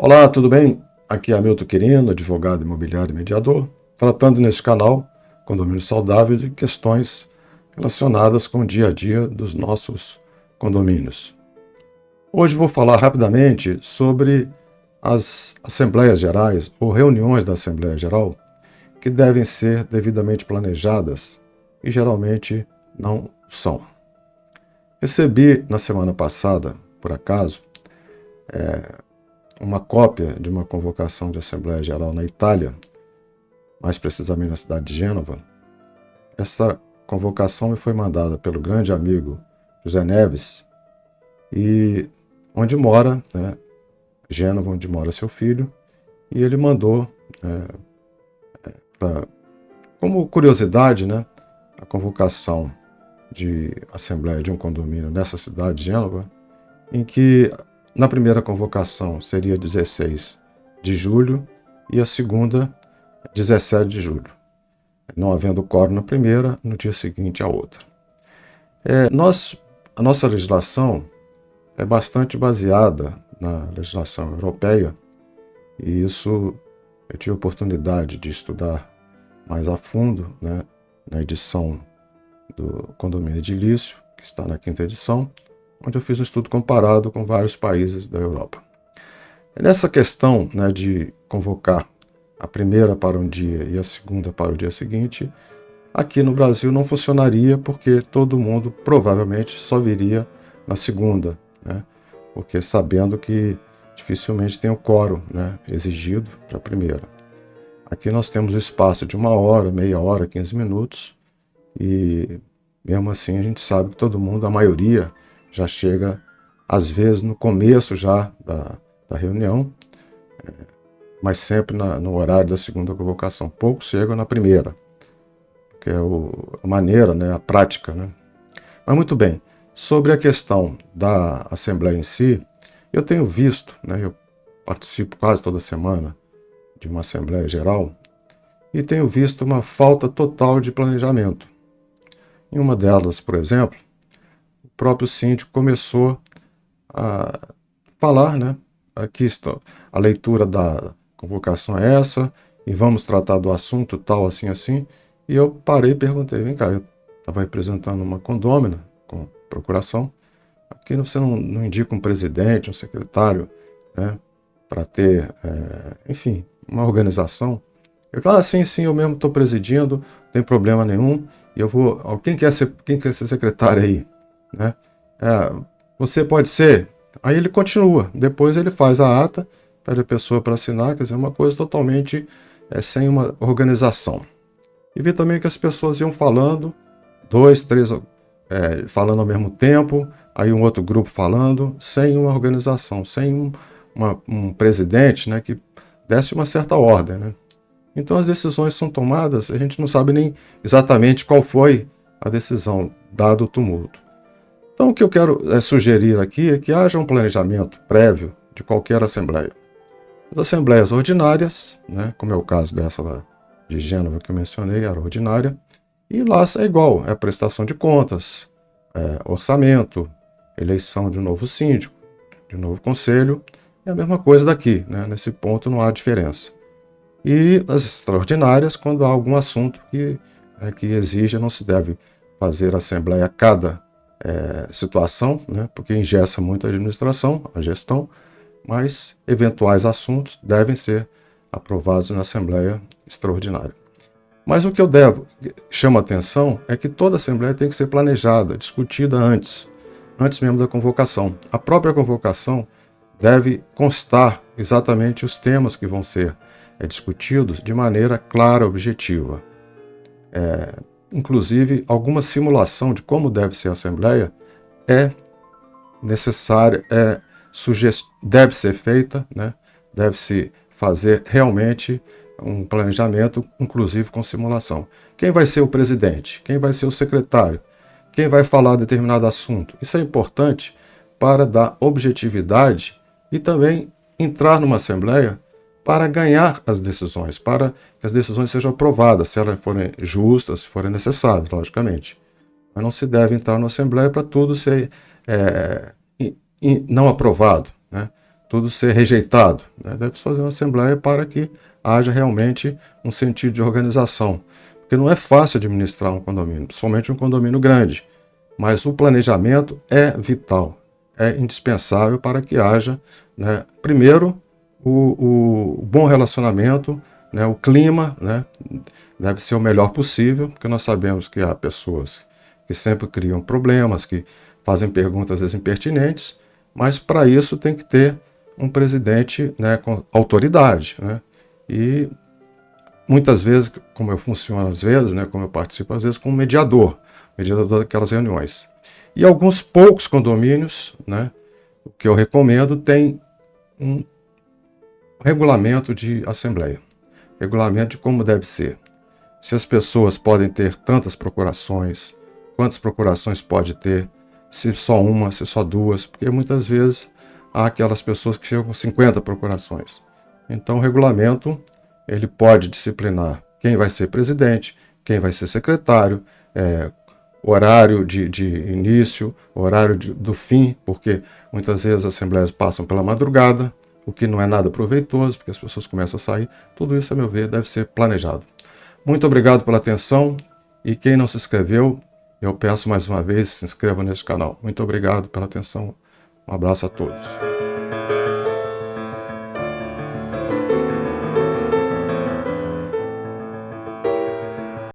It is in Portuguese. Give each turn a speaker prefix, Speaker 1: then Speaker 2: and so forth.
Speaker 1: Olá, tudo bem? Aqui é Hamilton Quirino, advogado imobiliário e mediador, tratando nesse canal Condomínio Saudável de questões relacionadas com o dia a dia dos nossos condomínios. Hoje vou falar rapidamente sobre as Assembleias Gerais ou reuniões da Assembleia Geral que devem ser devidamente planejadas e geralmente não são. Recebi na semana passada, por acaso, uma cópia de uma convocação de Assembleia Geral na Itália, mais precisamente na cidade de Gênova. Essa convocação me foi mandada pelo grande amigo José Neves, e onde mora, Gênova, onde mora seu filho, e ele mandou, como curiosidade, a convocação de Assembleia de um condomínio nessa cidade de Gênova, em que na primeira convocação seria 16 de julho e a segunda 17 de julho. Não havendo quórum na primeira, no dia seguinte a outra. A nossa legislação é bastante baseada na legislação europeia, e isso eu tive a oportunidade de estudar mais a fundo, na edição do Condomínio Edilício, que está na 5ª edição, onde eu fiz um estudo comparado com vários países da Europa. Nessa questão de convocar a primeira para um dia e a segunda para o dia seguinte, aqui no Brasil não funcionaria, porque todo mundo provavelmente só viria na segunda, porque sabendo que dificilmente tem o quórum exigido para a primeira. Aqui nós temos o espaço de 1 hora, meia hora, 15 minutos, e mesmo assim a gente sabe que todo mundo, a maioria, já chega, às vezes, no começo já da reunião, mas sempre no horário da segunda convocação. Poucos chegam na primeira, que é a maneira, a prática. Mas muito bem, sobre a questão da Assembleia em si, eu tenho visto, eu participo quase toda semana de uma Assembleia Geral, e tenho visto uma falta total de planejamento. Em uma delas, por exemplo, o próprio síndico começou a falar, aqui está, a leitura da convocação é essa, e vamos tratar do assunto tal, assim, assim, e eu parei e perguntei, vem cá, eu estava representando uma condômina com procuração, aqui você não indica um presidente, um secretário, para ter, enfim, uma organização? Eu falei, sim, eu mesmo estou presidindo, não tem problema nenhum, e eu vou, quem quer ser secretário aí? Você pode ser? Aí ele continua, depois ele faz a ata, pede a pessoa para assinar, quer dizer, uma coisa totalmente sem uma organização. E vi também que as pessoas iam falando, 2, 3 falando ao mesmo tempo, aí um outro grupo falando, sem uma organização, sem um presidente que desse uma certa ordem. Então as decisões são tomadas, a gente não sabe nem exatamente qual foi a decisão, dado o tumulto. Então o que eu quero sugerir aqui é que haja um planejamento prévio de qualquer assembleia. As assembleias ordinárias, como é o caso dessa lá de Gênova que eu mencionei, era ordinária, e lá é igual, é prestação de contas, orçamento, eleição de um novo síndico, de um novo conselho, é a mesma coisa daqui, nesse ponto não há diferença. E as extraordinárias, quando há algum assunto que exija, não se deve fazer assembleia a cada situação, porque engessa muito a administração, a gestão, mas eventuais assuntos devem ser aprovados na assembleia extraordinária. Mas o que eu chamo a atenção é que toda assembleia tem que ser planejada, discutida antes mesmo da convocação. A própria convocação deve constar exatamente os temas que vão ser discutidos de maneira clara, objetiva. Inclusive, alguma simulação de como deve ser a Assembleia é necessária, deve ser feita, deve-se fazer realmente um planejamento, inclusive com simulação. Quem vai ser o presidente? Quem vai ser o secretário? Quem vai falar determinado assunto? Isso é importante para dar objetividade e também entrar numa Assembleia para ganhar as decisões, para que as decisões sejam aprovadas, se elas forem justas, se forem necessárias, logicamente. Mas não se deve entrar na Assembleia para tudo ser não aprovado. tudo ser rejeitado, né? Deve-se fazer uma assembleia para que haja realmente um sentido de organização. Porque não é fácil administrar um condomínio, principalmente um condomínio grande. Mas o planejamento é vital, é indispensável para que haja, né, primeiro, o bom relacionamento, né, o clima, né, deve ser o melhor possível, porque nós sabemos que há pessoas que sempre criam problemas, que fazem perguntas às vezes impertinentes, mas para isso tem que ter um presidente, né, com autoridade, né? E muitas vezes, como eu funciono às vezes, né, como eu participo às vezes, como mediador daquelas reuniões. E alguns poucos condomínios, né, o que eu recomendo, tem um regulamento de assembleia, regulamento de como deve ser. Se as pessoas podem ter tantas procurações, quantas procurações pode ter, se só uma, se só duas, porque muitas vezes há aquelas pessoas que chegam com 50 procurações. Então o regulamento ele pode disciplinar quem vai ser presidente, quem vai ser secretário, horário de início, horário do fim, porque muitas vezes as assembleias passam pela madrugada, o que não é nada proveitoso, porque as pessoas começam a sair. Tudo isso, a meu ver, deve ser planejado. Muito obrigado pela atenção e quem não se inscreveu, eu peço mais uma vez, se inscreva neste canal. Muito obrigado pela atenção. Um abraço a todos.